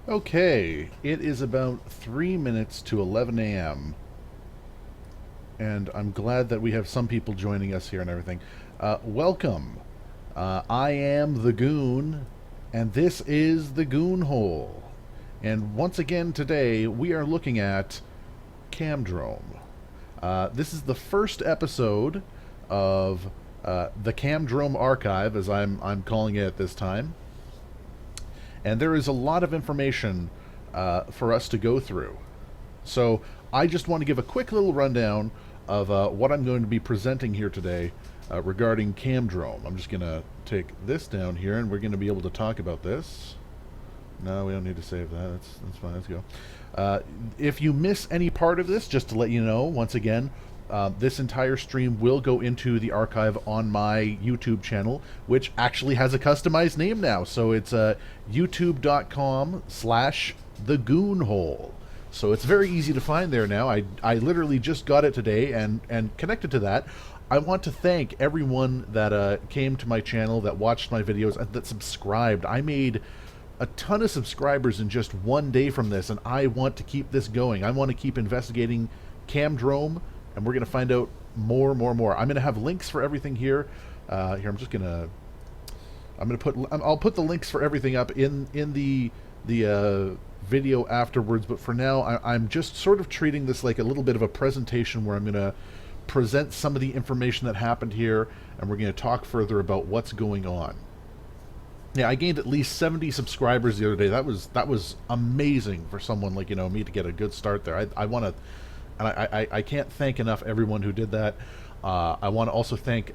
Okay, it is about 3 minutes to 11 a.m., and I'm glad that we have some people joining us here and everything. Welcome. I am the Goon, and this is the Goon Hole. And once again today, we are looking at CamDrome. This is the first episode of the CamDrome archive, as I'm calling it at this time. And there is a lot of information for us to go through. So I just want to give a quick little rundown of what I'm going to be presenting here today regarding CamDrome. I'm just going to take this down here, and we're going to be able to talk about this. No, we don't need to save that. That's fine. Let's go. If you miss any part of this, just to let you know, once again, this entire stream will go into the archive on my YouTube channel, which actually has a customized name now. So it's youtube.com/thegoonhole. So it's very easy to find there now. I literally just got it today, and connected to that, I want to thank everyone that came to my channel, that watched my videos, and that subscribed. I made a ton of subscribers in just one day from this, and I want to keep this going. I want to keep investigating CamDrome, and we're going to find out more. I'm going to have links for everything here. Here, I'll put the links for everything up in the video afterwards. But for now, I'm just sort of treating this like a little bit of a presentation where I'm going to present some of the information that happened here, and we're going to talk further about what's going on. Yeah, I gained at least 70 subscribers the other day. That was amazing for someone like me to get a good start there. I want to, and I can't thank enough everyone who did that. I want to also thank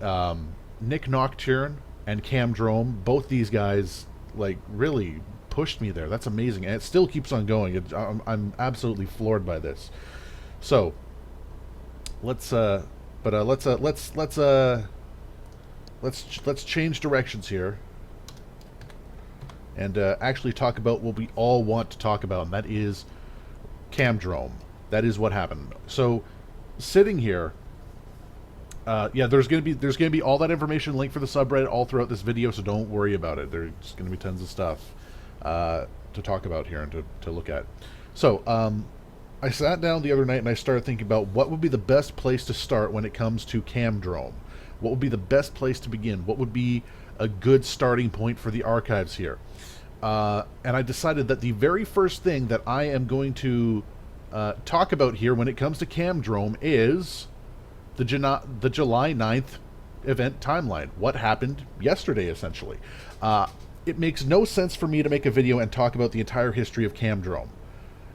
Nick Nocturne and CamDrome. Both these guys like really pushed me there. That's amazing, and it still keeps on going. I'm absolutely floored by this. So let's change directions here and actually talk about what we all want to talk about, and that is CamDrome. That is what happened. So, sitting here, yeah, there's gonna be all that information linked for the subreddit all throughout this video, so don't worry about it. There's gonna be tons of stuff to talk about here and to look at. So, I sat down the other night and I started thinking about what would be the best place to start when it comes to CamDrome. What would be the best place to begin? What would be a good starting point for the archives here? And I decided that the very first thing that I am going to talk about here when it comes to CamDrome is the July 9th event timeline. What happened yesterday, essentially. It makes no sense for me to make a video and talk about the entire history of CamDrome.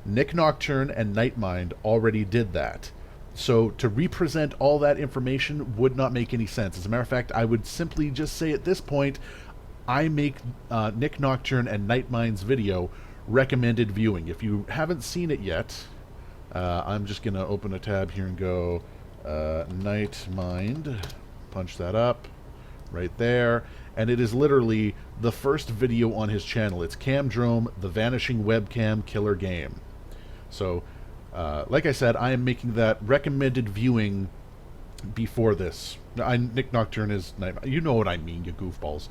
Nick Nocturne and Nightmind already did that. So to represent all that information would not make any sense. As a matter of fact, I would simply just say at this point, I make Nick Nocturne and Nightmind's video recommended viewing. If you haven't seen it yet, I'm just going to open a tab here and go Nightmind, punch that up right there, and it is literally the first video on his channel. It's CamDrome, the Vanishing Webcam Killer Game. So, like I said, I am making that recommended viewing before this. Nick Nocturne is... You know what I mean, you goofballs.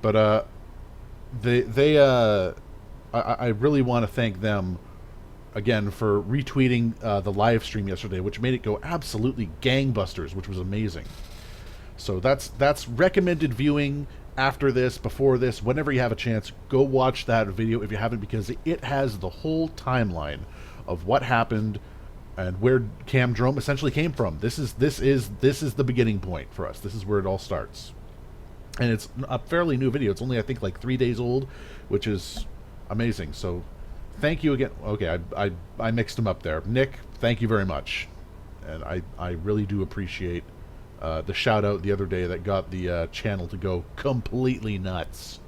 But, I really want to thank them, again, for retweeting the live stream yesterday, which made it go absolutely gangbusters, which was amazing. So that's recommended viewing. After this, before this, whenever you have a chance, go watch that video if you haven't, because it has the whole timeline of what happened and where CamDrome essentially came from. This is the beginning point for us. This is where it all starts, and it's a fairly new video. It's only, I think, like 3 days old, which is amazing. So thank you again. Okay, I mixed them up there. Nick, thank you very much, and I really do appreciate the shout out the other day that got the channel to go completely nuts.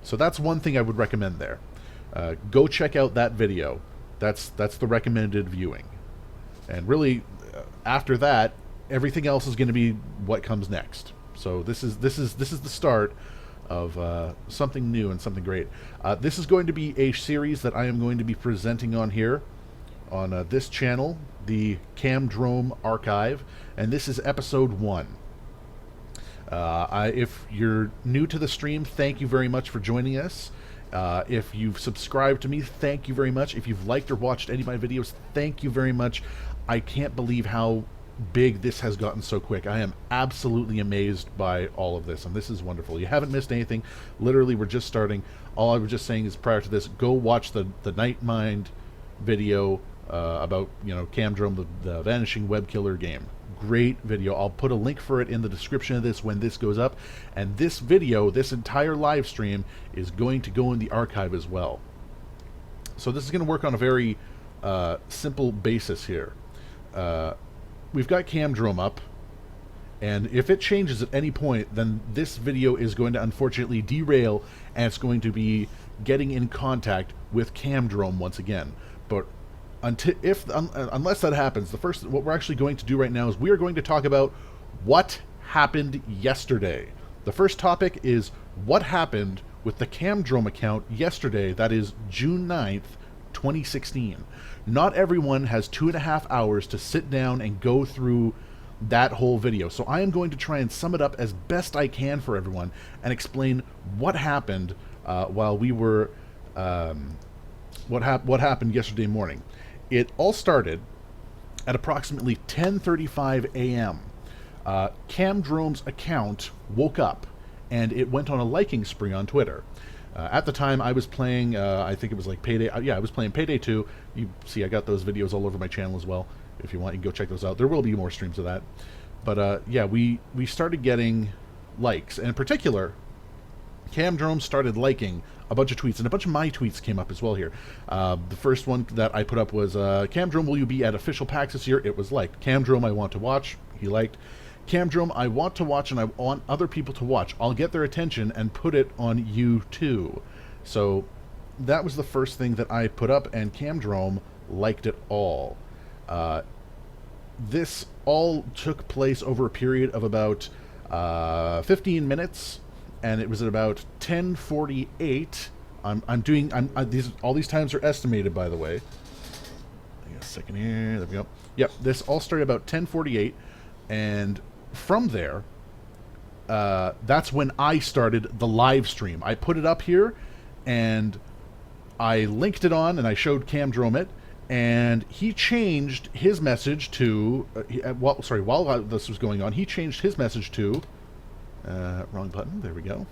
So that's one thing I would recommend there. Go check out that video. That's the recommended viewing. And really, after that, everything else is going to be what comes next. So this is the start of something new and something great. This is going to be a series that I am going to be presenting on here on this channel, the CamDrome Archive, and this is episode 1. If you're new to the stream, thank you very much for joining us. If you've subscribed to me, thank you very much. If you've liked or watched any of my videos, thank you very much. I can't believe how big this has gotten so quick. I am absolutely amazed by all of this, and this is wonderful. You haven't missed anything. Literally, we're just starting. All I was just saying is, prior to this, go watch the Night Mind video about, you know, CamDrome, the vanishing web killer game. Great video. I'll put a link for it in the description of this when this goes up. And this video, this entire live stream, is going to go in the archive as well. So this is going to work on a very simple basis here. We've got CamDrome up, and if it changes at any point, then this video is going to unfortunately derail, and it's going to be getting in contact with CamDrome once again. But unless that happens, what we're actually going to do right now is we are going to talk about what happened yesterday. The first topic is what happened with the CamDrome account yesterday, that is June 9th, 2016. Not everyone has 2.5 hours to sit down and go through that whole video, so I am going to try and sum it up as best I can for everyone and explain what happened while we were what happened yesterday morning. It all started at approximately 10:35 a.m. CamDrome's account woke up, and it went on a liking spree on Twitter. At the time, I was playing, I think it was like Payday. Yeah, I was playing Payday 2. You see, I got those videos all over my channel as well. If you want, you can go check those out. There will be more streams of that. But yeah, we started getting likes. And in particular, CamDrome started liking a bunch of tweets, and a bunch of my tweets came up as well here. The first one that I put up was, CamDrome, will you be at official PAX this year? It was liked. CamDrome, I want to watch. He liked. CamDrome, I want to watch, and I want other people to watch. I'll get their attention and put it on you too. So that was the first thing that I put up, and CamDrome liked it all. This all took place over a period of about 15 minutes, and it was at about 10:48. All these times are estimated, by the way. Hang on a second here. There we go. Yep, this all started about 10:48, and from there, that's when I started the live stream. I put it up here, and I linked it on, and I showed CamDrome it, and he changed his message to, while this was going on, he changed his message to, wrong button, there we go,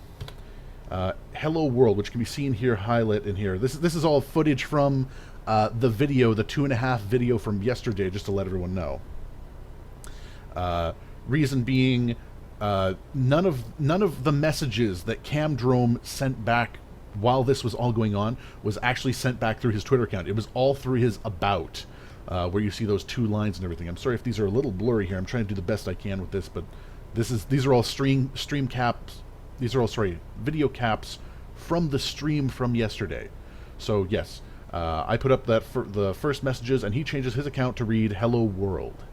hello world, which can be seen here, highlight in here. This is all footage from the video, the 2.5 video from yesterday, just to let everyone know. Reason being, none of the messages that CamDrome sent back while this was all going on was actually sent back through his Twitter account. It was all through his about, where you see those 2 lines and everything. I'm sorry if these are a little blurry here. I'm trying to do the best I can with this, but these are all stream caps. These are all, video caps from the stream from yesterday. So yes, I put up the first messages, and he changes his account to read "Hello World."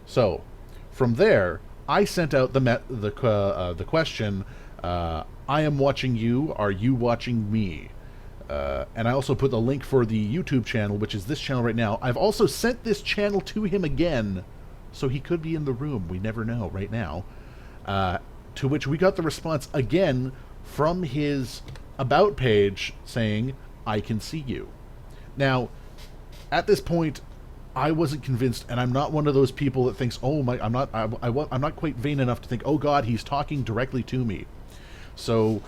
So from there, I sent out the question, I am watching you, are you watching me? And I also put the link for the YouTube channel, which is this channel right now. I've also sent this channel to him again, so he could be in the room. We never know right now. To which we got the response again from his About page saying, I can see you. Now, at this point, I wasn't convinced, and I'm not one of those people that thinks, oh my, I'm not quite vain enough to think, oh God, he's talking directly to me. So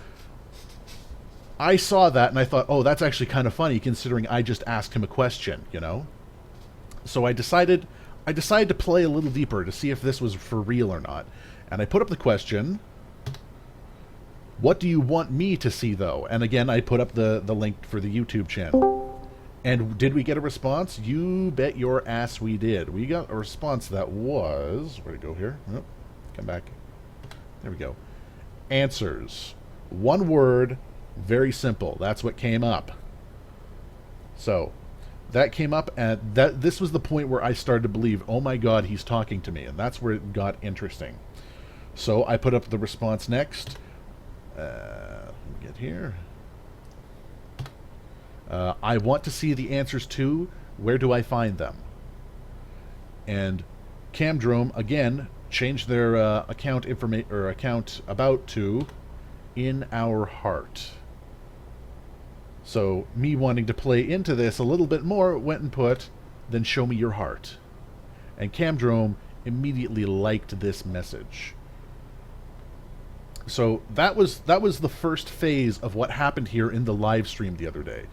I saw that, and I thought, oh, that's actually kind of funny, considering I just asked him a question, you know? So I decided to play a little deeper to see if this was for real or not. And I put up the question, what do you want me to see, though? And again, I put up the link for the YouTube channel. And did we get a response? You bet your ass we did. We got a response that was... Where'd it go here? Oh, come back. There we go. Answers. One word, very simple. That's what came up. So, that came up, and this was the point where I started to believe, oh my God, he's talking to me. And that's where it got interesting. So, I put up the response next. Let me get here. I want to see the answers to, where do I find them? And CamDrome, again, changed their account about to, in our heart. So me wanting to play into this a little bit more, went and put, then show me your heart. And CamDrome immediately liked this message. So that was the first phase of what happened here in the live stream the other day.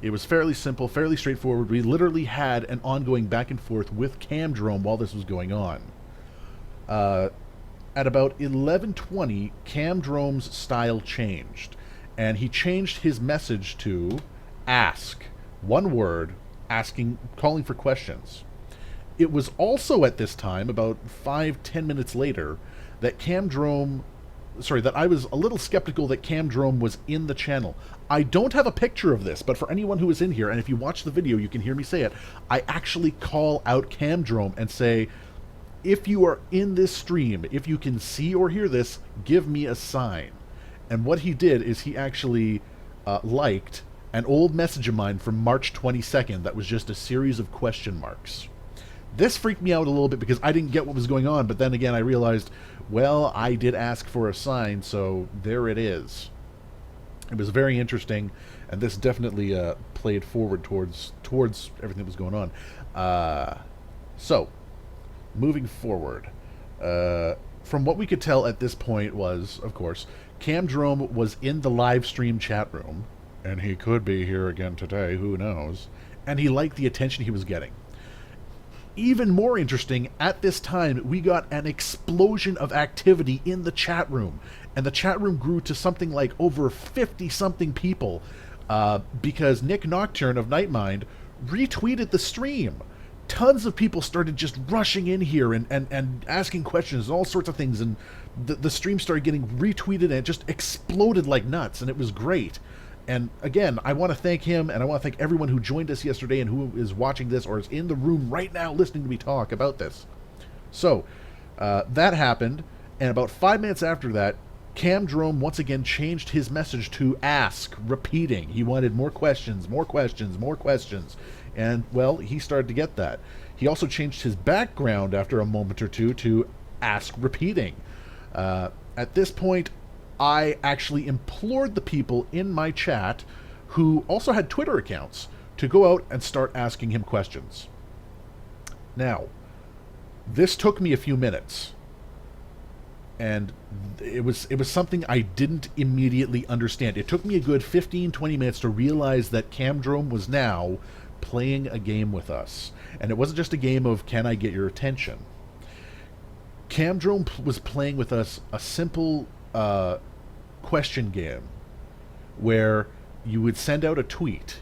It was fairly simple, fairly straightforward. We literally had an ongoing back and forth with CamDrome while this was going on. At about 11:20, CamDrome's style changed, and he changed his message to ask. One word, asking, calling for questions. It was also at this time, about 5-10 minutes later, that that I was a little skeptical that CamDrome was in the channel. I don't have a picture of this, but for anyone who is in here, and if you watch the video, you can hear me say it, I actually call out CamDrome and say, if you are in this stream, if you can see or hear this, give me a sign. And what he did is he actually liked an old message of mine from March 22nd that was just a series of question marks. This freaked me out a little bit because I didn't get what was going on, but then again I realized, well, I did ask for a sign, so there it is. It was very interesting, and this definitely played forward towards everything that was going on. So, moving forward, from what we could tell at this point was, of course, CamDrome was in the live stream chat room, and he could be here again today, who knows, and he liked the attention he was getting. Even more interesting, at this time, we got an explosion of activity in the chat room. And the chat room grew to something like over 50-something people because Nick Nocturne of Nightmind retweeted the stream. Tons of people started just rushing in here and asking questions and all sorts of things. And the stream started getting retweeted and it just exploded like nuts. And it was great. And again, I want to thank him, and I want to thank everyone who joined us yesterday and who is watching this or is in the room right now listening to me talk about this. So, that happened, and about 5 minutes after that, CamDrome once again changed his message to ask, repeating. He wanted more questions, more questions, more questions. And, well, he started to get that. He also changed his background after a moment or two to ask, repeating. At this point, I actually implored the people in my chat who also had Twitter accounts to go out and start asking him questions. Now, this took me a few minutes, and it was something I didn't immediately understand. It took me a good 15-20 minutes to realize that CamDrome was now playing a game with us, and it wasn't just a game of can I get your attention. CamDrome was playing with us a simple question game where you would send out a tweet,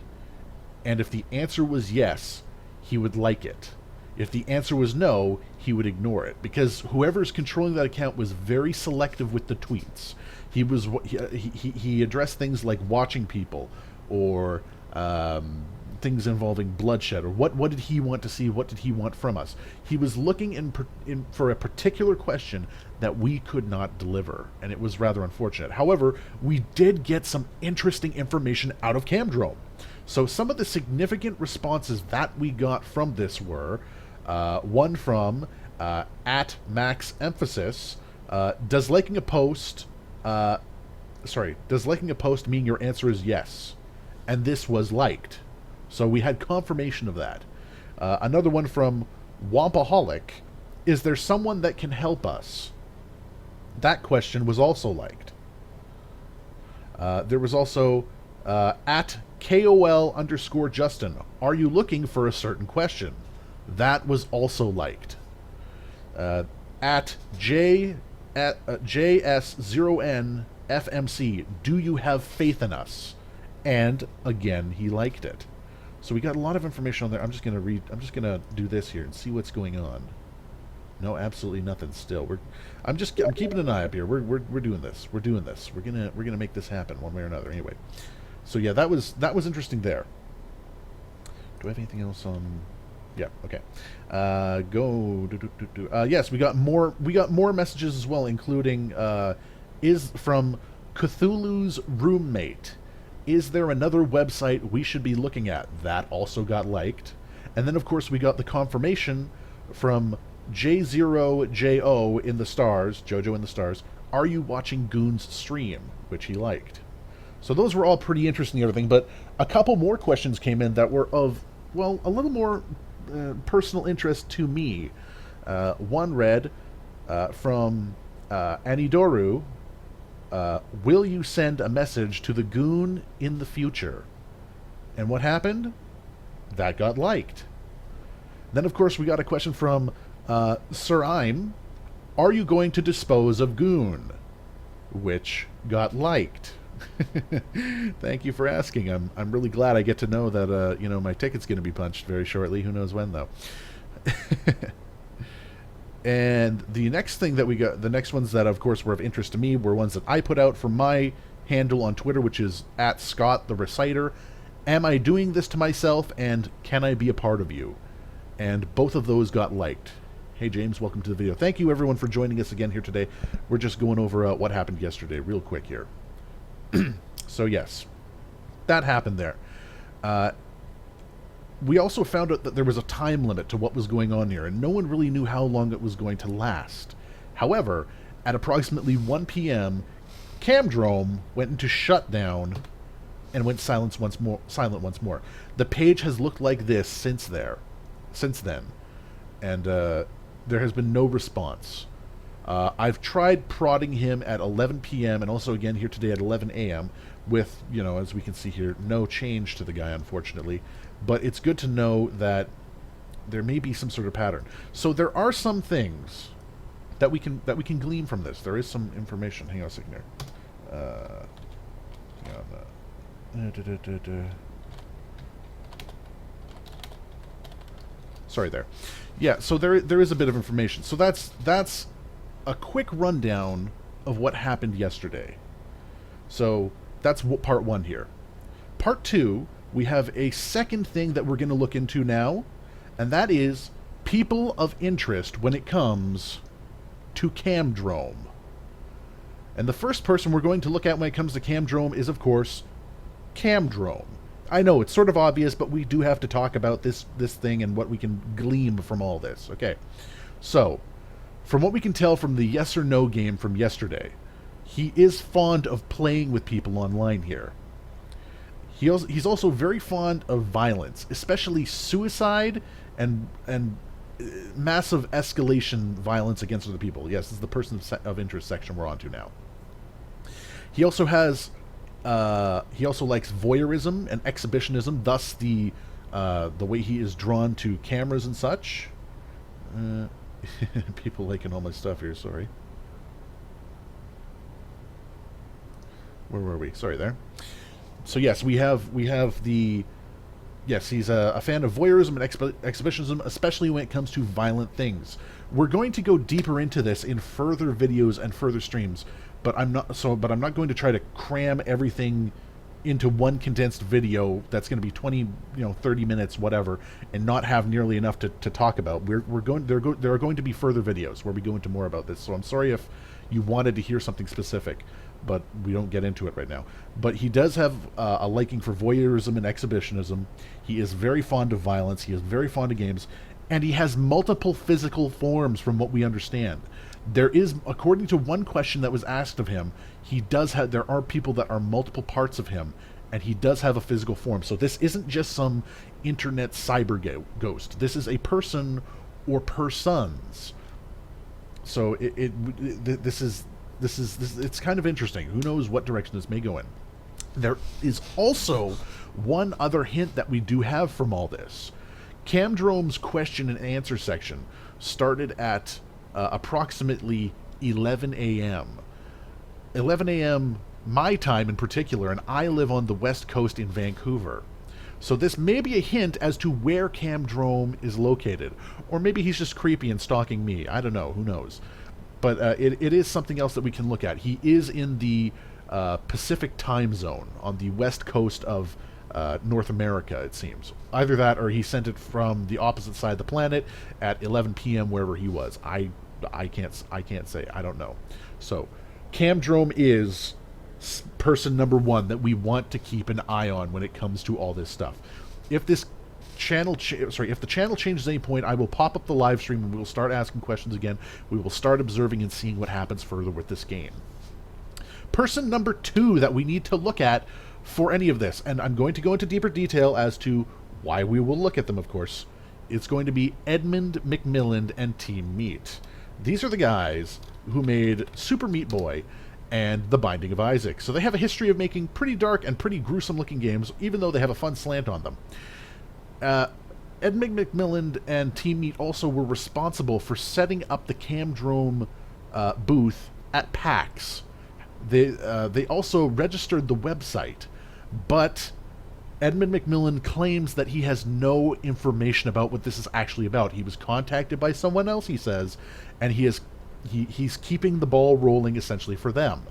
and if the answer was yes, he would like it. If the answer was no, he would ignore it, because whoever's controlling that account was very selective with the tweets. He addressed things like watching people or things involving bloodshed, or what did he want to see, what did he want from us. He was looking for a particular question that we could not deliver, and it was rather unfortunate. However, we did get some interesting information out of CamDrome. So some of the significant responses that we got from this were, one from at Max Emphasis, does liking a post mean your answer is yes? And this was liked. So we had confirmation of that. Another one from Wampaholic, is there someone that can help us? That question was also liked. There was also at KOL_Justin, are you looking for a certain question? That was also liked. At JS0NFMC, do you have faith in us? And again, he liked it. So we got a lot of information on there. I'm just gonna do this here and see what's going on. No, absolutely nothing still. I'm keeping an eye up here. We're doing this. We're doing this. We're gonna make this happen one way or another. Anyway. So yeah, that was interesting there. Do I have anything else on? Yeah, okay. Yes, we got more messages as well, including is from Cthulhu's roommate. Is there another website we should be looking at? That also got liked. And then, of course, we got the confirmation from J0JO in the stars, Jojo in the stars, are you watching Goon's stream? Which he liked. So those were all pretty interesting and everything, but a couple more questions came in that were of, well, a little more personal interest to me. One read from Anidoru, will you send a message to the Goon in the future? And what happened? That got liked. Then, of course, we got a question from Sir I'm, are you going to dispose of Goon? Which got liked. Thank you for asking. I'm really glad I get to know that my ticket's going to be punched very shortly. Who knows when, though. And the next thing that we got, the next ones that, of course, were of interest to me were ones that I put out from my handle on Twitter, which is @ScottTheReciter. Am I doing this to myself, and can I be a part of you? And both of those got liked. Hey, James, welcome to the video. Thank you, everyone, for joining us again here today. We're just going over what happened yesterday real quick here. So, yes, that happened there. We also found out that there was a time limit to what was going on here, and no one really knew how long it was going to last. However, at approximately 1 p.m., CamDrome went into shutdown and went silent once more. The page has looked like this since then, and there has been no response. I've tried prodding him at 11 p.m. and also again here today at 11 a.m. with, as we can see here, no change to the guy, unfortunately. But it's good to know that there may be some sort of pattern. So there are some things that we can glean from this. There is some information. Hang on a second here. Sorry there. Yeah, so there is a bit of information. So that's a quick rundown of what happened yesterday. So that's part one here. Part two, we have a second thing that we're going to look into now, and that is people of interest when it comes to CamDrome. And the first person we're going to look at when it comes to CamDrome is, of course, CamDrome. I know it's sort of obvious, but we do have to talk about this thing and what we can glean from all this. Okay, so from what we can tell from the yes or no game from yesterday, he is fond of playing with people online here. He's also very fond of violence, especially suicide and massive escalation violence against other people. Yes, this is the person of interest section we're on to now. He also has he also likes voyeurism and exhibitionism, thus the way he is drawn to cameras and such. People liking all my stuff here, sorry. Where were we? Sorry there. So yes, we have the... Yes, he's a fan of voyeurism and exhibitionism, especially when it comes to violent things. We're going to go deeper into this in further videos and further streams, but I'm not going to try to cram everything into one condensed video that's going to be 20, 30 minutes, whatever, and not have nearly enough to talk about. There are going to be further videos where we go into more about this. So I'm sorry if you wanted to hear something specific, but we don't get into it right now. But he does have a liking for voyeurism and exhibitionism. He is very fond of violence. He is very fond of games. And he has multiple physical forms from what we understand. There is, according to one question that was asked of him, there are people that are multiple parts of him, and he does have a physical form. So this isn't just some internet cyber ghost. This is a person or persons. So this is it's kind of interesting. Who knows what direction this may go in. There is also one other hint that we do have from all this. CamDrome's question and answer section started at approximately 11 a.m. 11 a.m. my time in particular, and I live on the West Coast in Vancouver. So this may be a hint as to where CamDrome is located. Or maybe he's just creepy and stalking me. I don't know. Who knows? But it is something else that we can look at. He is in the Pacific time zone on the west coast of North America, it seems. Either that or he sent it from the opposite side of the planet at 11 p.m. wherever he was. I can't say. I don't know. So CamDrome is person number one that we want to keep an eye on when it comes to all this stuff. If this channel if the channel changes at any point, I will pop up the live stream and we will start asking questions again. We will start observing and seeing what happens further with this game. Person number 2 that we need to look at for any of this, and I'm going to go into deeper detail as to why we will look at them, of course. It's going to be Edmund McMillan and Team Meat. These are the guys who made Super Meat Boy and The Binding of Isaac. So they have a history of making pretty dark and pretty gruesome looking games, even though they have a fun slant on them. Edmund McMillan and Team Meat also were responsible for setting up the CamDrome booth at PAX. They also registered the website, but Edmund McMillan claims that he has no information about what this is actually about. He was contacted by someone else, he says, and he's keeping the ball rolling essentially for them.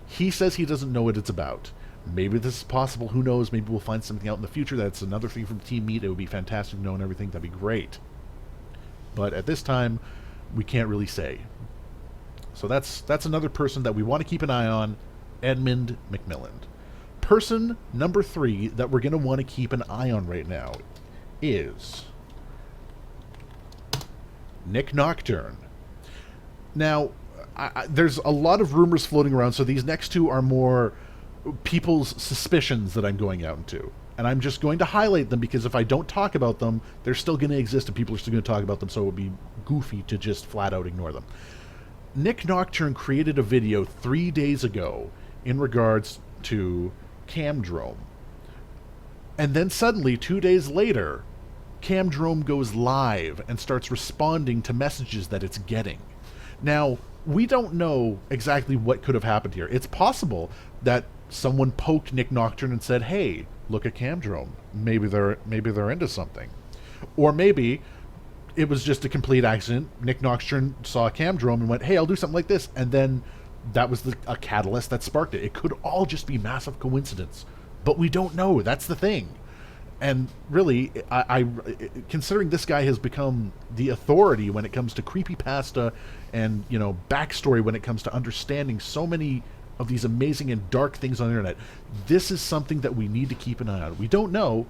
He says he doesn't know what it's about. Maybe this is possible, who knows, maybe we'll find something out in the future. That's another thing from Team Meat. It would be fantastic to know and everything, that'd be great. But at this time, we can't really say. So that's another person that we want to keep an eye on, Edmund McMillan. Person number 3 that we're going to want to keep an eye on right now is Nick Nocturne. Now, there's a lot of rumors floating around, so these next 2 are more people's suspicions that I'm going out into. And I'm just going to highlight them because if I don't talk about them, they're still going to exist and people are still going to talk about them, so it would be goofy to just flat out ignore them. Nick Nocturne created a video 3 days ago in regards to CamDrome. And then suddenly, 2 days later, CamDrome goes live and starts responding to messages that it's getting. Now, we don't know exactly what could have happened here. It's possible that someone poked Nick Nocturne and said, hey, look at CamDrome. Maybe they're into something. Or maybe it was just a complete accident. Nick Nocturne saw CamDrome and went, hey, I'll do something like this. And then that was a catalyst that sparked it. It could all just be massive coincidence. But we don't know. That's the thing. And really, I considering this guy has become the authority when it comes to creepypasta and, backstory when it comes to understanding so many of these amazing and dark things on the internet, this is something that we need to keep an eye on. We don't know.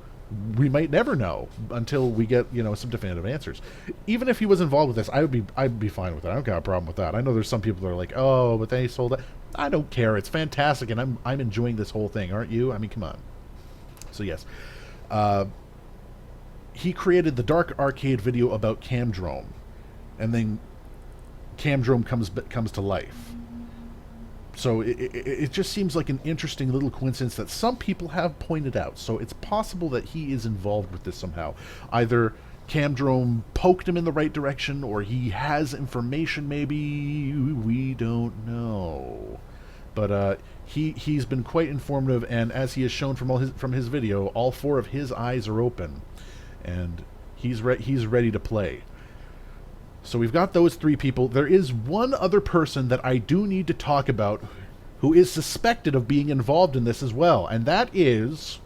We might never know until we get, some definitive answers. Even if he was involved with this, I'd be fine with it. I don't got a problem with that. I know there's some people that are like, oh, but they sold it. I don't care. It's fantastic, and I'm enjoying this whole thing, aren't you? I mean, come on. So yes. He created the Dark Arcade video about CamDrome, and then CamDrome comes to life. So it just seems like an interesting little coincidence that some people have pointed out. So it's possible that he is involved with this somehow. Either CamDrome poked him in the right direction, or he has information maybe. We don't know. But he's been quite informative, and as he has shown from his video, all 4 of his eyes are open, and he's ready to play. So we've got those 3 people. There is one other person that I do need to talk about who is suspected of being involved in this as well, and that is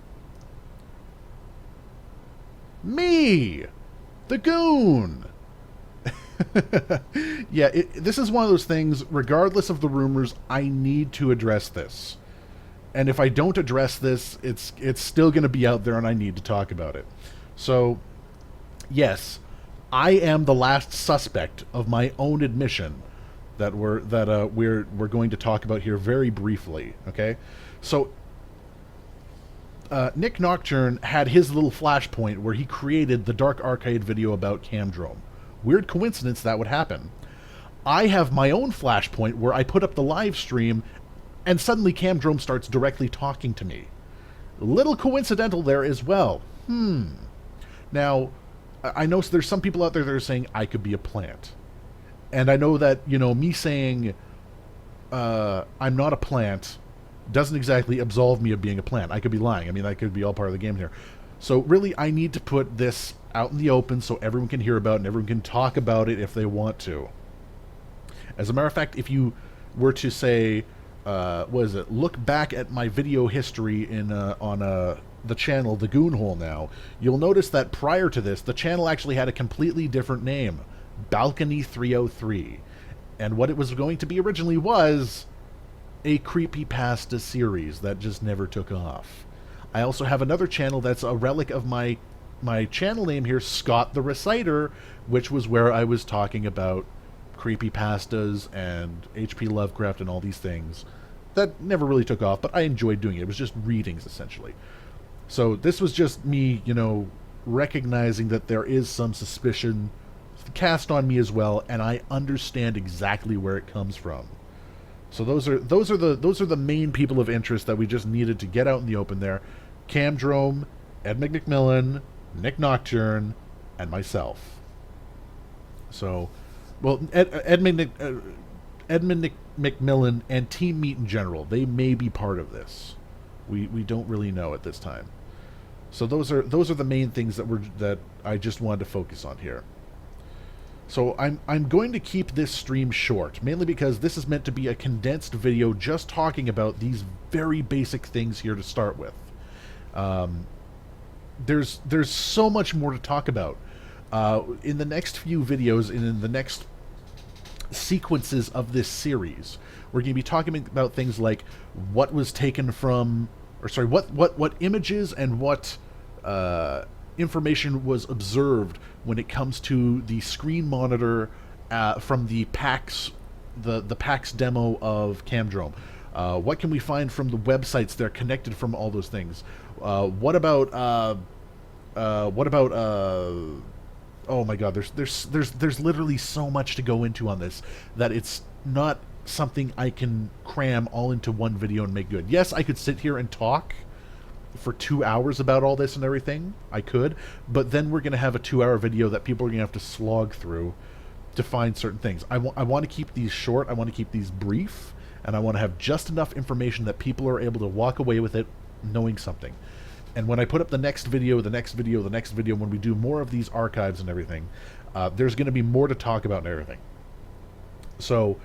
me, the Goon. Yeah, this is one of those things, regardless of the rumors, I need to address this. And if I don't address this, it's still going to be out there and I need to talk about it. So, yes, I am the last suspect of my own admission that we're going to talk about here very briefly, okay? So, Nick Nocturne had his little flashpoint where he created the Dark Arcade video about CamDrome. Weird coincidence that would happen. I have my own flashpoint where I put up the live stream and suddenly CamDrome starts directly talking to me. Little coincidental there as well. Now, I know there's some people out there that are saying I could be a plant. And I know that, me saying I'm not a plant doesn't exactly absolve me of being a plant. I could be lying. I mean, that could be all part of the game here. So really, I need to put this out in the open so everyone can hear about it and everyone can talk about it if they want to. As a matter of fact, if you were to say, look back at my video history on the channel, the Goon Hole now, you'll notice that prior to this, the channel actually had a completely different name, Balcony 303. And what it was going to be originally was a creepypasta series that just never took off. I also have another channel that's a relic of my channel name here, Scott the Reciter, which was where I was talking about creepypastas and H.P. Lovecraft and all these things that never really took off, but I enjoyed doing it. It was just readings, essentially. So this was just me, recognizing that there is some suspicion cast on me as well, and I understand exactly where it comes from. So those are the main people of interest that we just needed to get out in the open there. CamDrome, Ed McMillan, Nick Nocturne, and myself. So, Edmund McMillan and Team Meat in general, they may be part of this. We don't really know at this time. So those are the main things that I just wanted to focus on here. So I'm going to keep this stream short, mainly because this is meant to be a condensed video just talking about these very basic things here to start with. There's so much more to talk about. In the next few videos and in the next sequences of this series, we're going to be talking about things like what was taken from, what images and what information was observed when it comes to the screen monitor from the PAX, the PAX demo of CamDrome. What can we find from the websites that are connected from all those things? What about oh my God, there's literally so much to go into on this that it's not something I can cram all into one video and make good. Yes, I could sit here and talk for 2 hours about all this and everything. I could, but then we're going to have a 2-hour video that people are going to have to slog through to find certain things. I want to keep these short. I want to keep these brief, and I want to have just enough information that people are able to walk away with it knowing something. And when I put up the next video, when we do more of these archives and everything, there's going to be more to talk about and everything. So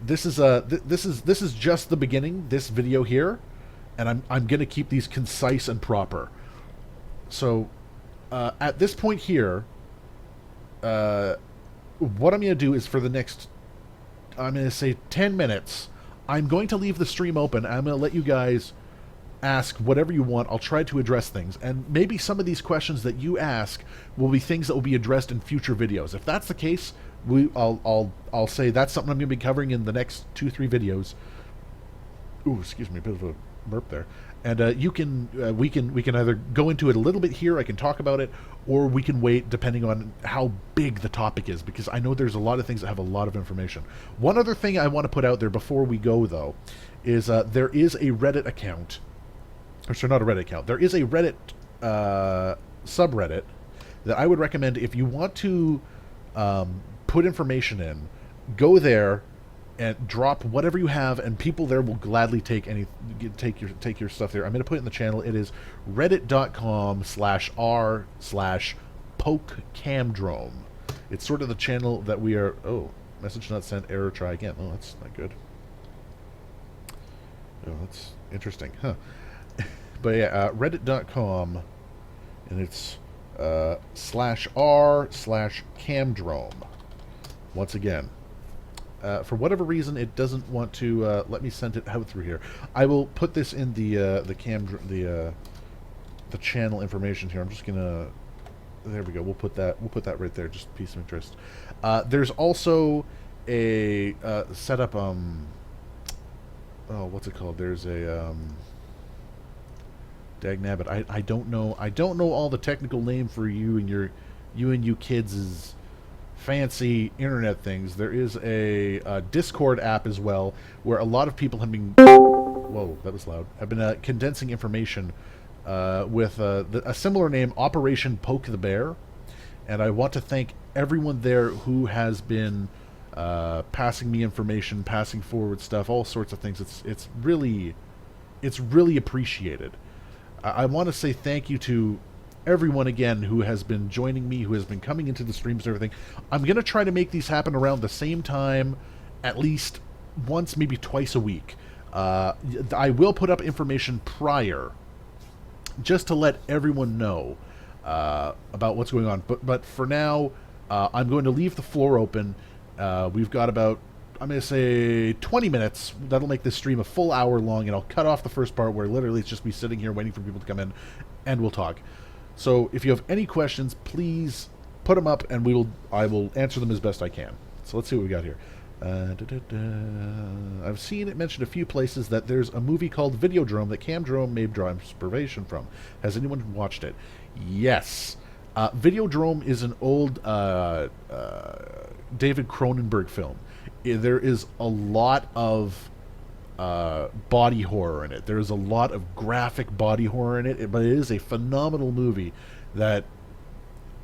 this is just the beginning, this video here, and I'm going to keep these concise and proper. So at this point here, what I'm going to do is for the next, I'm going to say 10 minutes, I'm going to leave the stream open. I'm going to let you guys ask whatever you want. I'll try to address things, and maybe some of these questions that you ask will be things that will be addressed in future videos. If that's the case, I'll say that's something I'm going to be covering in the next 2-3 videos. Ooh, excuse me, a bit of a burp there. And we can either go into it a little bit here. I can talk about it, or we can wait depending on how big the topic is, because I know there's a lot of things that have a lot of information. One other thing I want to put out there before we go, though, is there is a Reddit account. Or sorry, not a Reddit account. There is a Reddit subreddit that I would recommend if you want to put information in. Go there and drop whatever you have, and people there will gladly take your stuff there. I'm going to put it in the channel. It is reddit.com/r/pokecamdrome. It's sort of the channel that we are. Oh, message not sent. Error. Try again. Oh, that's not good. Oh, that's interesting, huh? But yeah, reddit.com, and it's /r/camdrome. Once again, for whatever reason, it doesn't want to let me send it out through here. I will put this in the channel information here. I'm just gonna. There we go. We'll put that right there. Just a piece of interest. There's also a setup. Oh, what's it called? There's a Dagnabbit. I don't know all the technical name for you and you kids' fancy internet things. There is a Discord app as well, where a lot of people have been whoa, that was loud. Have been condensing information with a similar name, Operation Poke the Bear. And I want to thank everyone there who has been passing me information, passing forward stuff, all sorts of things. It's really appreciated. I want to say thank you to everyone again who has been joining me, who has been coming into the streams and everything. I'm going to try to make these happen around the same time, at least once, maybe twice a week. I will put up information prior, just to let everyone know about what's going on. But for now, I'm going to leave the floor open. We've got about, I'm going to say 20 minutes. That'll make this stream a full hour long, and I'll cut off the first part where literally it's just me sitting here waiting for people to come in, and we'll talk. So if you have any questions, please put them up, and I will answer them as best I can. So let's see what we got here. I've seen it mentioned a few places that there's a movie called Videodrome that CamDrome may draw inspiration from. Has anyone watched it? Yes. Videodrome is an old David Cronenberg film. There is a lot of body horror in it. There's a lot of graphic body horror in it, but it is a phenomenal movie that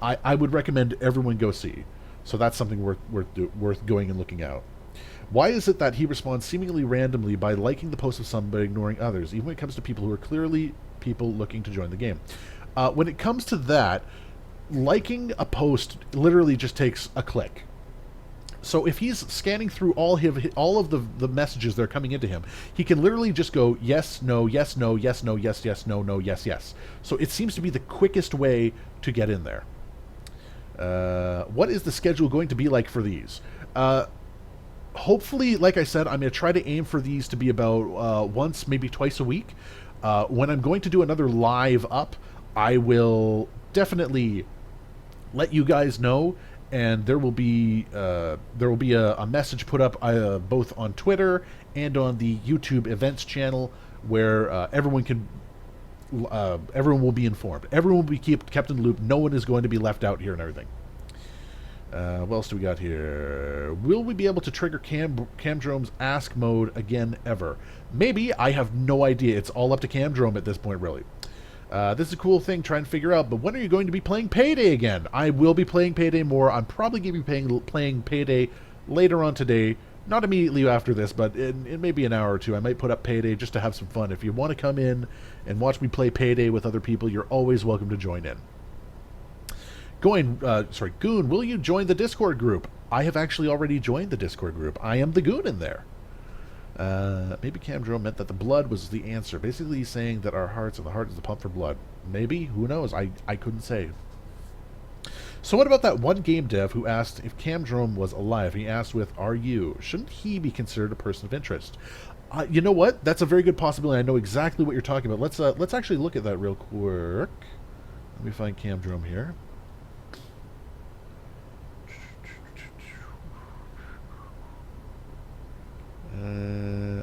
I would recommend everyone go see. So that's something worth going and looking out. Why is it that he responds seemingly randomly by liking the post of some but ignoring others, even when it comes to people who are clearly people looking to join the game? When it comes to that, liking a post literally just takes a click. So if he's scanning through all of the messages that are coming into him, he can literally just go yes, no, yes, no, yes, no, yes, yes, no, no, yes, yes. So it seems to be the quickest way to get in there. What is the schedule going to be like for these? Hopefully, like I said, I'm going to try to aim for these to be about once, maybe twice a week. When I'm going to do another live up, I will definitely let you guys know, and there will be a message put up both on Twitter and on the YouTube events channel where everyone will be informed. Everyone will be kept in the loop. No one is going to be left out here and everything. What else do we got here? Will we be able to trigger CamDrome's Ask mode again ever? Maybe. I have no idea. It's all up to CamDrome at this point, really. This is a cool thing trying to figure out, but when are you going to be playing Payday again? I will be playing Payday more. I'm probably going to be playing Payday later on today. Not immediately after this, but in maybe an hour or two. I might put up Payday just to have some fun. If you want to come in and watch me play Payday with other people, you're always welcome to join in. Goon, will you join the Discord group? I have actually already joined the Discord group. I am the Goon in there. Maybe CamDrome meant that the blood was the answer. Basically he's saying that our hearts and the heart is the pump for blood. Maybe? Who knows? I couldn't say. So what about that one game dev who asked if CamDrome was alive? He asked with, are you? Shouldn't he be considered a person of interest? You know what? That's a very good possibility. I know exactly what you're talking about. Let's actually look at that real quick. Let me find CamDrome here.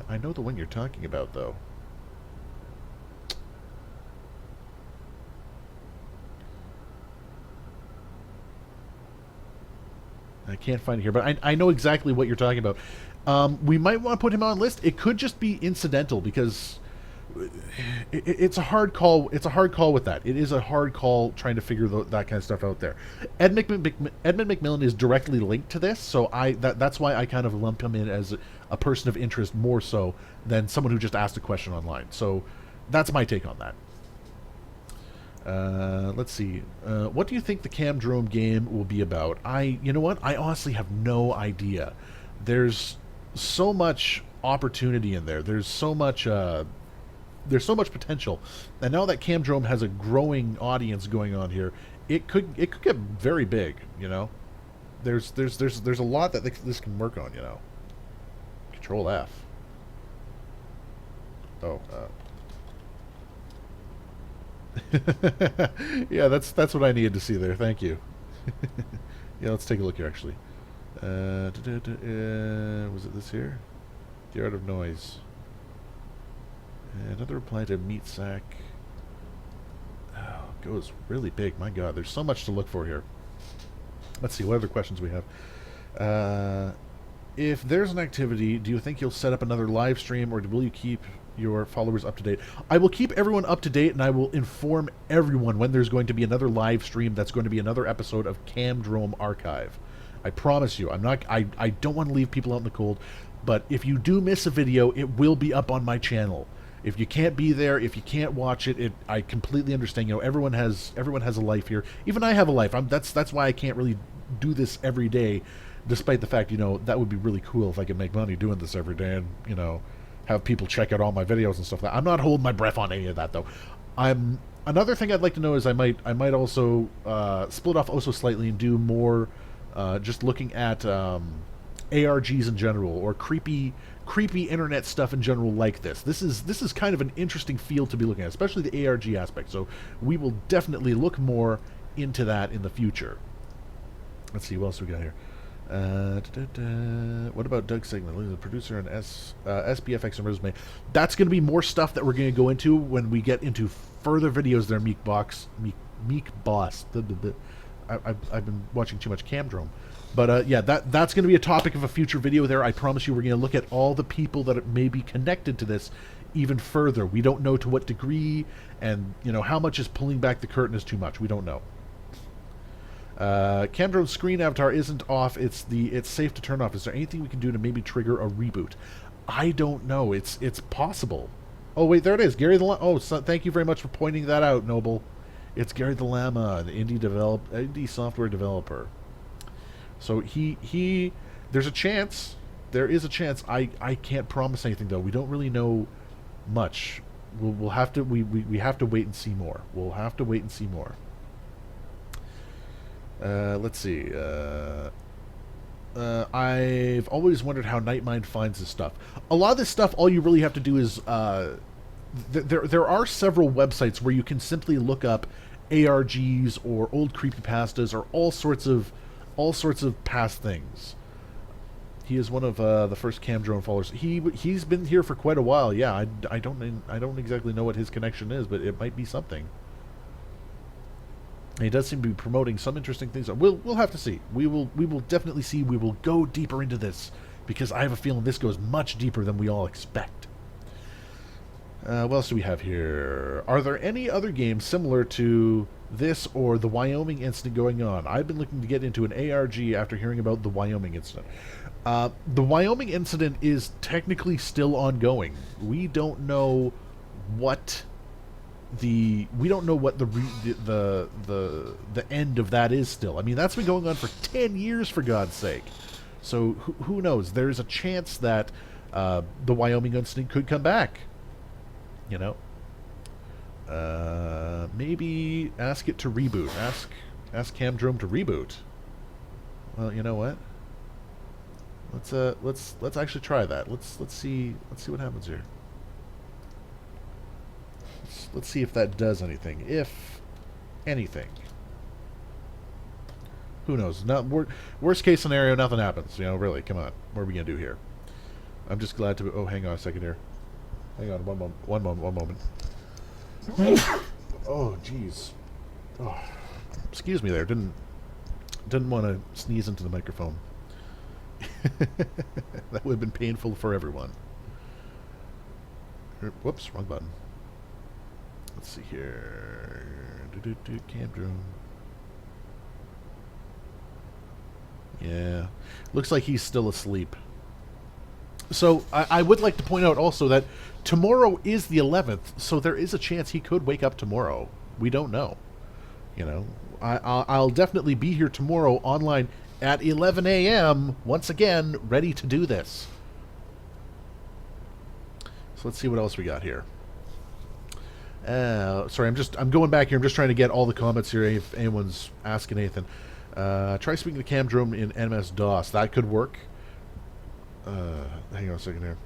I know the one you're talking about, though. I can't find it here, but I know exactly what you're talking about. We might want to put him on list. It could just be incidental because it's a hard call. It's a hard call with that. It is a hard call trying to figure that kind of stuff out there. Edmund McMillan is directly linked to this, so that's why I kind of lump him in as a person of interest more so than someone who just asked a question online. So that's my take on that. Let's see. What do you think the CamDrome game will be about? You know what? I honestly have no idea. There's so much opportunity in there. There's so much potential. And now that CamDrome has a growing audience going on here, it could get very big. You know, there's a lot that this can work on. You know, Control F. Oh. Yeah, that's what I needed to see there. Thank you. Yeah, let's take a look here, actually. Was it this here? The Art of Noise. Another reply to Meat Sack. Oh, it goes really big. My God, there's so much to look for here. Let's see, what other questions we have. If there's an activity, do you think you'll set up another live stream, or will you keep your followers up to date? I will keep everyone up to date, and I will inform everyone when there's going to be another live stream. That's going to be another episode of CamDrome Archive. I promise you. I don't want to leave people out in the cold, but if you do miss a video, it will be up on my channel. If you can't be there, if you can't watch it, I completely understand. You know, everyone has a life here. Even I have a life. That's why I can't really do this every day, despite the fact, you know, that would be really cool if I could make money doing this every day and, you know, have people check out all my videos and stuff like that. I'm not holding my breath on any of that, though. Another thing I'd like to know is I might also split off also slightly and do more just looking at ARGs in general, or creepy internet stuff in general like this. This is kind of an interesting field to be looking at, especially the ARG aspect. So we will definitely look more into that in the future. Let's see, what else we got here. What about Doug Sigmund, the producer on SBFX and Resume? That's going to be more stuff that we're going to go into when we get into further videos there, Meek Boss. I've been watching too much CamDrome. But yeah, that's going to be a topic of a future video there. I promise you we're going to look at all the people that may be connected to this even further. We don't know to what degree, and how much is pulling back the curtain is too much. We don't know. CamDrone's screen avatar isn't off. It's safe to turn off. Is there anything we can do to maybe trigger a reboot? I don't know. It's possible. Oh wait, there it is. Gary the Llama. Oh, thank you very much for pointing that out, Noble. It's Gary the Llama, the indie software developer. So there's a chance. There is a chance. I can't promise anything though. We don't really know much. We'll have to we have to wait and see more. We'll have to wait and see more. Let's see. I've always wondered how Nightmind finds this stuff. A lot of this stuff, all you really have to do is there are several websites where you can simply look up ARGs or old creepypastas or all sorts of past things. He is one of the first CamDrone followers. He's been here for quite a while. Yeah, I don't exactly know what his connection is, but it might be something. And he does seem to be promoting some interesting things. We'll have to see. We will definitely see. We will go deeper into this because I have a feeling this goes much deeper than we all expect. What else do we have here? Are there any other games similar to this or the Wyoming incident going on? I've been looking to get into an ARG after hearing about the Wyoming incident. The Wyoming incident is technically still ongoing. We don't know what the end of that is still. I mean, that's been going on for 10 years, for God's sake. So who knows? There's a chance that the Wyoming incident could come back. Maybe ask it to reboot. Ask CamDrome to reboot. Well, you know what? Let's actually try that. Let's see what happens here. Let's see if that does anything. If anything. Who knows? Worst case scenario, nothing happens. Really, come on. What are we going to do here? I'm just glad to... Oh, hang on a second here. Hang on, one moment. Oh, jeez. Oh, excuse me there. Didn't want to sneeze into the microphone. That would have been painful for everyone. Whoops, wrong button. Let's see here. CamDrome. Yeah. Looks like he's still asleep. So, I would like to point out also that tomorrow is the 11th, so there is a chance he could wake up tomorrow. We don't know. I'll definitely be here tomorrow online at 11 a.m. once again, ready to do this. So let's see what else we got here. Sorry, I'm going back here. I'm just trying to get all the comments here if anyone's asking anything. Try speaking to CamDrome in MS-DOS. That could work. Hang on a second here.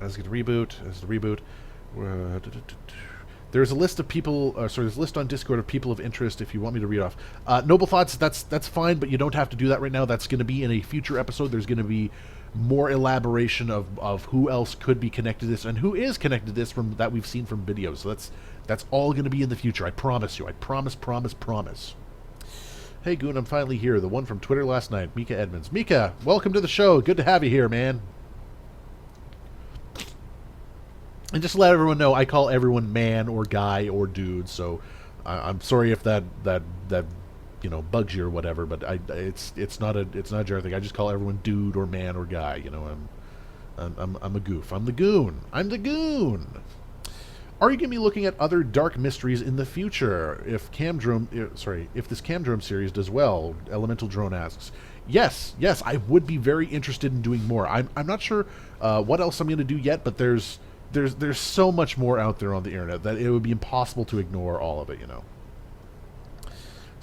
As to reboot. There's a list of people. There's a list on Discord of people of interest. If you want me to read off, Noble Thoughts. That's fine, but you don't have to do that right now. That's going to be in a future episode. There's going to be more elaboration of who else could be connected to this and who is connected to this from that we've seen from videos. So that's all going to be in the future. I promise you. I promise. Hey, Goon, I'm finally here. The one from Twitter last night, Mika Edmonds. Mika, welcome to the show. Good to have you here, man. And just to let everyone know, I call everyone man or guy or dude, so I'm sorry if that bugs you or whatever, but it's not a general thing. I just call everyone dude or man or guy. I'm a goof. I'm the Goon. Are you going to be looking at other dark mysteries in the future if this CamDrome series does well? Elemental Drone asks. Yes, I would be very interested in doing more. I'm not sure what else I'm going to do yet, but there's so much more out there on the internet that it would be impossible to ignore all of it, So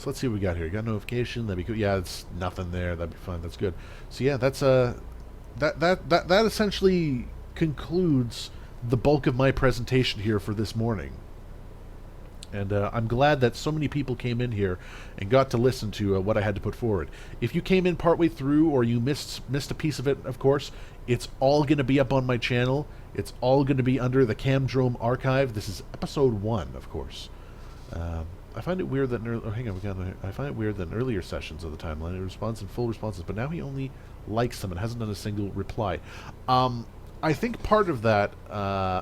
let's see what we got here. Got a notification. That'd be good. Yeah, it's nothing there. That'd be fun. That's good. So yeah, that's that essentially concludes the bulk of my presentation here for this morning. And I'm glad that so many people came in here and got to listen to what I had to put forward. If you came in partway through or you missed a piece of it, of course, it's all going to be up on my channel. It's all going to be under the CamDrome archive. This is episode 1, of course. I find it weird that I find it weird that in earlier sessions of the timeline, it responds in full responses, but now he only likes them and hasn't done a single reply. I think part of that,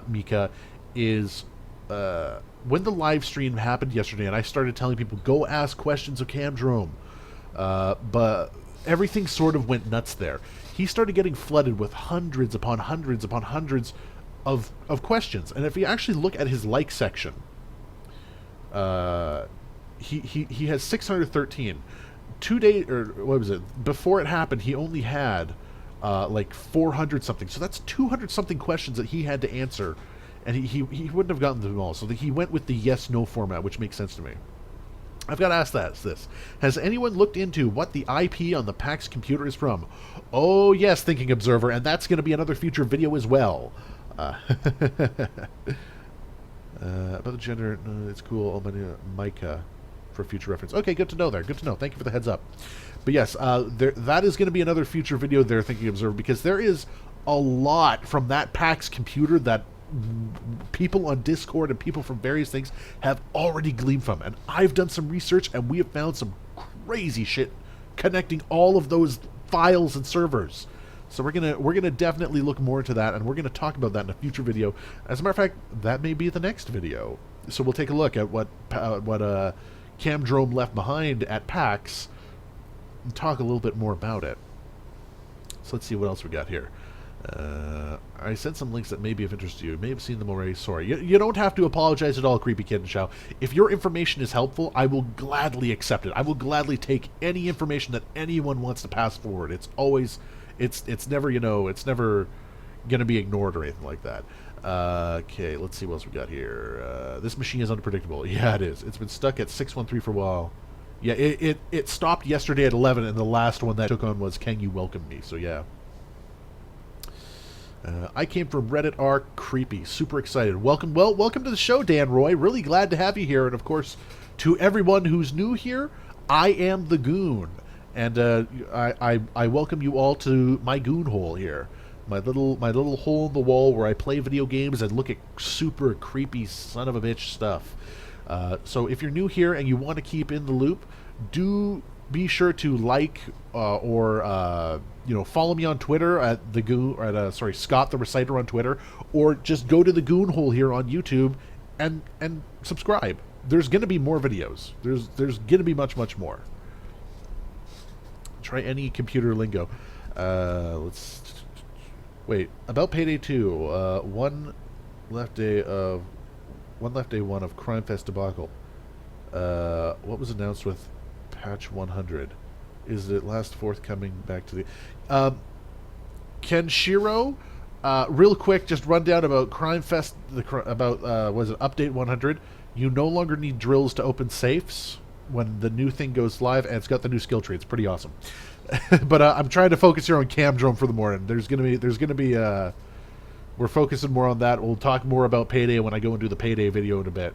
Mika, is when the live stream happened yesterday, and I started telling people, go ask questions of CamDrome, but everything sort of went nuts there. He started getting flooded with hundreds upon hundreds upon hundreds of questions, and if you actually look at his like section, he has 613. 2 days, or what was it? Before it happened, he only had like 400 something. So that's 200 something questions that he had to answer, and he wouldn't have gotten them all. So he went with the yes/no format, which makes sense to me. I've got to ask this. Has anyone looked into what the IP on the PAX computer is from? Oh, yes, Thinking Observer, and that's going to be another future video as well. About the gender, it's cool. Micah, for future reference. Okay, good to know there. Good to know. Thank you for the heads up. But yes, that is going to be another future video there, Thinking Observer, because there is a lot from that PAX computer that people on Discord and people from various things have already gleaned from. And I've done some research, and we have found some crazy shit connecting all of those files and servers. So we're gonna definitely look more into that, and we're gonna talk about that in a future video. As a matter of fact, that may be the next video. So we'll take a look at what CamDrome left behind at PAX and talk a little bit more about it. So let's see what else we got here. I sent some links that may be of interest to you. You may have seen them already. Sorry. You don't have to apologize at all, Creepy Kid and Chow. If your information is helpful, I will gladly accept it. I will gladly take any information that anyone wants to pass forward. It's always... It's never, it's never going to be ignored or anything like that. Okay, let's see what else we got here. This machine is unpredictable. Yeah, it is. It's been stuck at 613 for a while. Yeah, it stopped yesterday at 11, and the last one that took on was Can You Welcome Me? So, yeah. I came from Reddit r creepy. Super excited. Welcome to the show, Dan Roy. Really glad to have you here. And, of course, to everyone who's new here, I am the Goon. And I welcome you all to my Goon hole here, my little hole in the wall where I play video games and look at super creepy son of a bitch stuff. So if you're new here and you want to keep in the loop, do be sure to like or follow me on Twitter at the Goon, or at Scott the Reciter on Twitter, or just go to the Goon hole here on YouTube and subscribe. There's going to be more videos. There's going to be much more. Try any computer lingo. Let's wait. About Payday 2. One left day 1 of Crime Fest debacle. What was announced with patch 100? Is it last forthcoming back to the Kenshiro? Real quick, just run down about Crime Fest. Was it update 100? You no longer need drills to open safes when the new thing goes live, and it's got the new skill tree. It's pretty awesome. But I'm trying to focus here on CamDrome for the morning. There's gonna be we're focusing more on that. We'll talk more about Payday when I go and do the Payday video in a bit.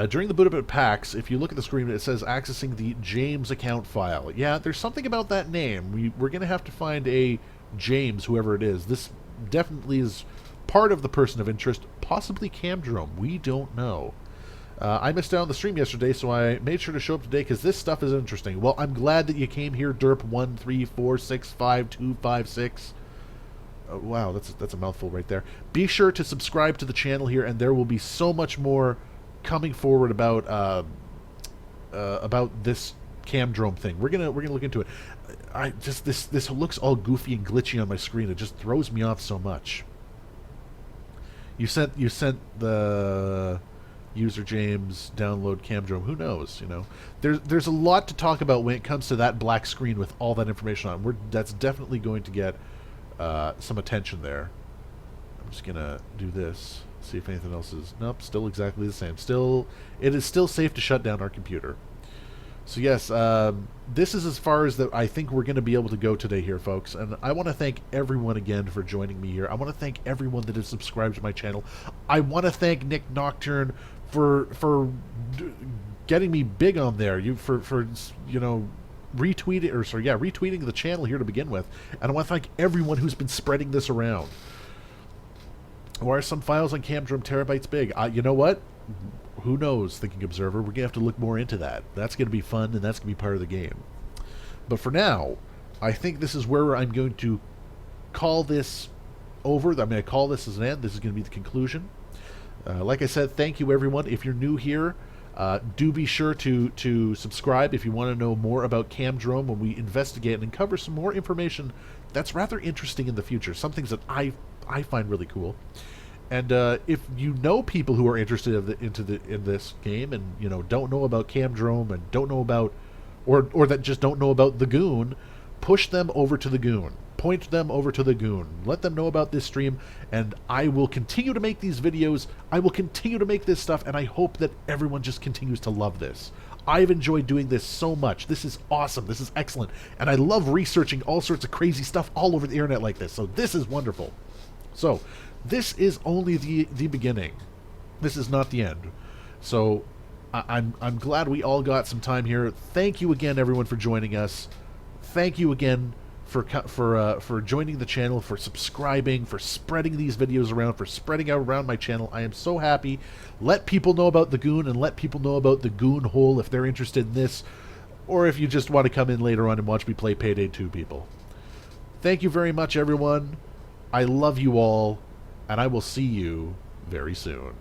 During the boot up at PAX, if you look at the screen, it says accessing the James account file. Yeah, there's something about that name. We're gonna have to find a James, whoever it is. This definitely is part of the person of interest, possibly CamDrome. We don't know. I missed out on the stream yesterday, so I made sure to show up today because this stuff is interesting. Well, I'm glad that you came here, Derp134652556. Wow, that's a mouthful right there. Be sure to subscribe to the channel here, and there will be so much more coming forward about this CamDrome thing. We're gonna look into it. This looks all goofy and glitchy on my screen. It just throws me off so much. You sent the user James download CamDrome. Who knows? There's a lot to talk about when it comes to that black screen with all that information on. That's definitely going to get some attention there. I'm just gonna do this. See if anything else is. Nope, still exactly the same. It is still safe to shut down our computer. So yes, this is as far as that I think we're going to be able to go today here, folks. And I want to thank everyone again for joining me here. I want to thank everyone that has subscribed to my channel. I want to thank Nick Nocturne for getting me big on there. For retweeting retweeting the channel here to begin with. And I want to thank everyone who's been spreading this around. Why are some files on CamDrome terabytes big? You know what? Who knows, Thinking Observer? We're going to have to look more into that. That's going to be fun, and that's going to be part of the game. But for now, I think this is where I'm going to call this over. I'm going to call this as an end. This is going to be the conclusion. Like I said, thank you, everyone. If you're new here, do be sure to subscribe if you want to know more about CamDrome when we investigate and uncover some more information that's rather interesting in the future. Some things that I find really cool. And if you know people who are interested in this game and don't know about CamDrome and don't know about or that just don't know about the Goon, push them over to the Goon. Point them over to the Goon. Let them know about this stream, and I will continue to make these videos. I will continue to make this stuff, and I hope that everyone just continues to love this. I've enjoyed doing this so much. This is awesome. This is excellent. And I love researching all sorts of crazy stuff all over the internet like this. So this is wonderful. So this is only the beginning. This is not the end. So I'm glad we all got some time here. Thank you again, everyone, for joining us. Thank you again for joining the channel, for subscribing, for spreading these videos around, for spreading out around my channel. I am so happy. Let people know about the Goon and let people know about the Goon hole if they're interested in this, or if you just want to come in later on and watch me play Payday 2, people. Thank you very much, everyone. I love you all, and I will see you very soon.